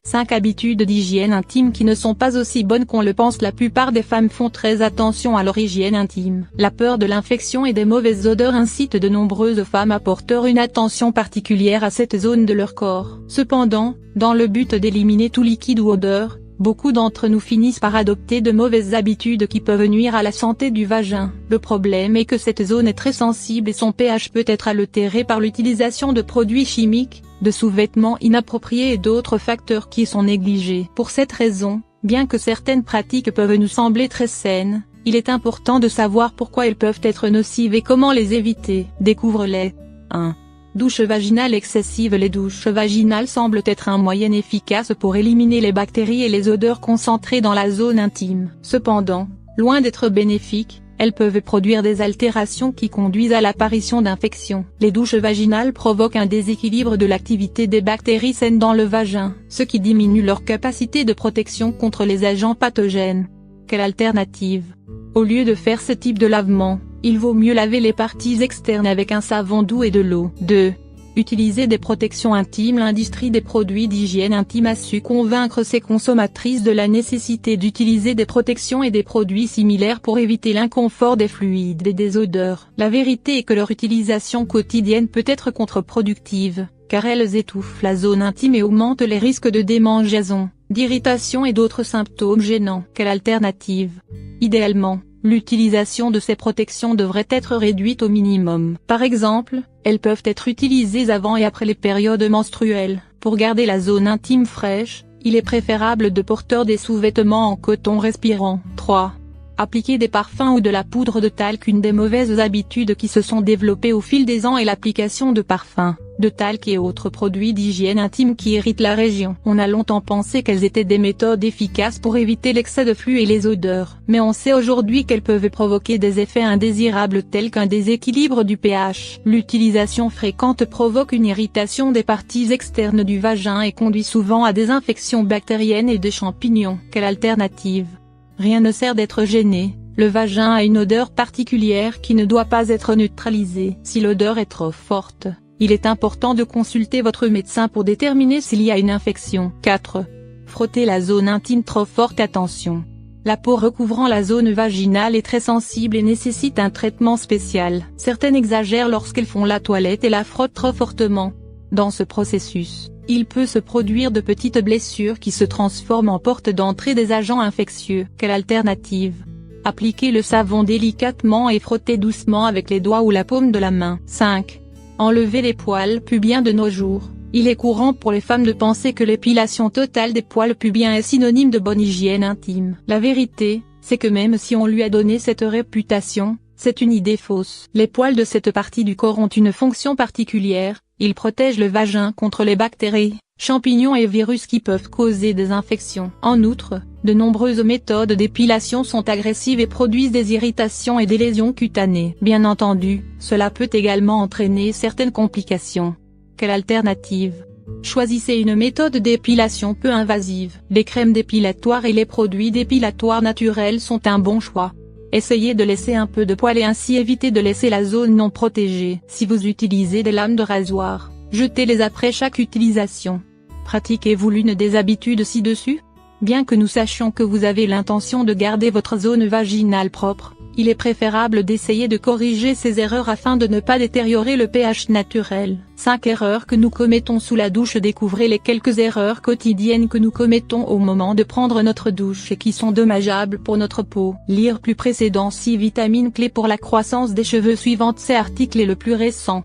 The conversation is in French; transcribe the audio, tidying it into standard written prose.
5 habitudes d'hygiène intime qui ne sont pas aussi bonnes qu'on le pense. La plupart des femmes font très attention à leur hygiène intime. La peur de l'infection et des mauvaises odeurs incite de nombreuses femmes à porter une attention particulière à cette zone de leur corps. Cependant, dans le but d'éliminer tout liquide ou odeur, beaucoup d'entre nous finissent par adopter de mauvaises habitudes qui peuvent nuire à la santé du vagin. Le problème est que cette zone est très sensible et son pH peut être altéré par l'utilisation de produits chimiques, de sous-vêtements inappropriés et d'autres facteurs qui sont négligés. Pour cette raison, bien que certaines pratiques peuvent nous sembler très saines, il est important de savoir pourquoi elles peuvent être nocives et comment les éviter. Découvre-les. 1. Douche vaginale excessive. Les douches vaginales semblent être un moyen efficace pour éliminer les bactéries et les odeurs concentrées dans la zone intime. Cependant, loin d'être bénéfiques, elles peuvent produire des altérations qui conduisent à l'apparition d'infections. Les douches vaginales provoquent un déséquilibre de l'activité des bactéries saines dans le vagin, ce qui diminue leur capacité de protection contre les agents pathogènes. Quelle alternative? Au lieu de faire ce type de lavement, il vaut mieux laver les parties externes avec un savon doux et de l'eau. 2. Utiliser des protections intimes. L'industrie des produits d'hygiène intime a su convaincre ses consommatrices de la nécessité d'utiliser des protections et des produits similaires pour éviter l'inconfort des fluides et des odeurs. La vérité est que leur utilisation quotidienne peut être contre-productive, car elles étouffent la zone intime et augmentent les risques de démangeaison, d'irritation et d'autres symptômes gênants. Quelle alternative? Idéalement, l'utilisation de ces protections devrait être réduite au minimum. Par exemple, elles peuvent être utilisées avant et après les périodes menstruelles. Pour garder la zone intime fraîche, il est préférable de porter des sous-vêtements en coton respirant. 3. Appliquer des parfums ou de la poudre de talc. Une des mauvaises habitudes qui se sont développées au fil des ans est l'application de parfums, de talc et autres produits d'hygiène intime qui irritent la région. On a longtemps pensé qu'elles étaient des méthodes efficaces pour éviter l'excès de flux et les odeurs. Mais on sait aujourd'hui qu'elles peuvent provoquer des effets indésirables tels qu'un déséquilibre du pH. L'utilisation fréquente provoque une irritation des parties externes du vagin et conduit souvent à des infections bactériennes et de champignons. Quelle alternative? Rien ne sert d'être gêné. Le vagin a une odeur particulière qui ne doit pas être neutralisée. Si l'odeur est trop forte, il est important de consulter votre médecin pour déterminer s'il y a une infection. 4. Frotter la zone intime trop forte. Attention! La peau recouvrant la zone vaginale est très sensible et nécessite un traitement spécial. Certaines exagèrent lorsqu'elles font la toilette et la frottent trop fortement. Dans ce processus, il peut se produire de petites blessures qui se transforment en porte d'entrée des agents infectieux. Quelle alternative? Appliquez le savon délicatement et frottez doucement avec les doigts ou la paume de la main. 5. Enlever les poils pubiens. De nos jours, il est courant pour les femmes de penser que l'épilation totale des poils pubiens est synonyme de bonne hygiène intime. La vérité, c'est que même si on lui a donné cette réputation, c'est une idée fausse. Les poils de cette partie du corps ont une fonction particulière. Ils protègent le vagin contre les bactéries, champignons et virus qui peuvent causer des infections. En outre, de nombreuses méthodes d'épilation sont agressives et produisent des irritations et des lésions cutanées. Bien entendu, cela peut également entraîner certaines complications. Quelle alternative? Choisissez une méthode d'épilation peu invasive. Les crèmes dépilatoires et les produits dépilatoires naturels sont un bon choix. Essayez de laisser un peu de poils et ainsi éviter de laisser la zone non protégée. Si vous utilisez des lames de rasoir, jetez-les après chaque utilisation. Pratiquez-vous l'une des habitudes ci-dessus? Bien que nous sachions que vous avez l'intention de garder votre zone vaginale propre, il est préférable d'essayer de corriger ces erreurs afin de ne pas détériorer le pH naturel. 5 erreurs que nous commettons sous la douche. Découvrez les quelques erreurs quotidiennes que nous commettons au moment de prendre notre douche et qui sont dommageables pour notre peau. Lire plus précédent. 6 vitamines clés pour la croissance des cheveux. Suivante. Cet article est le plus récent.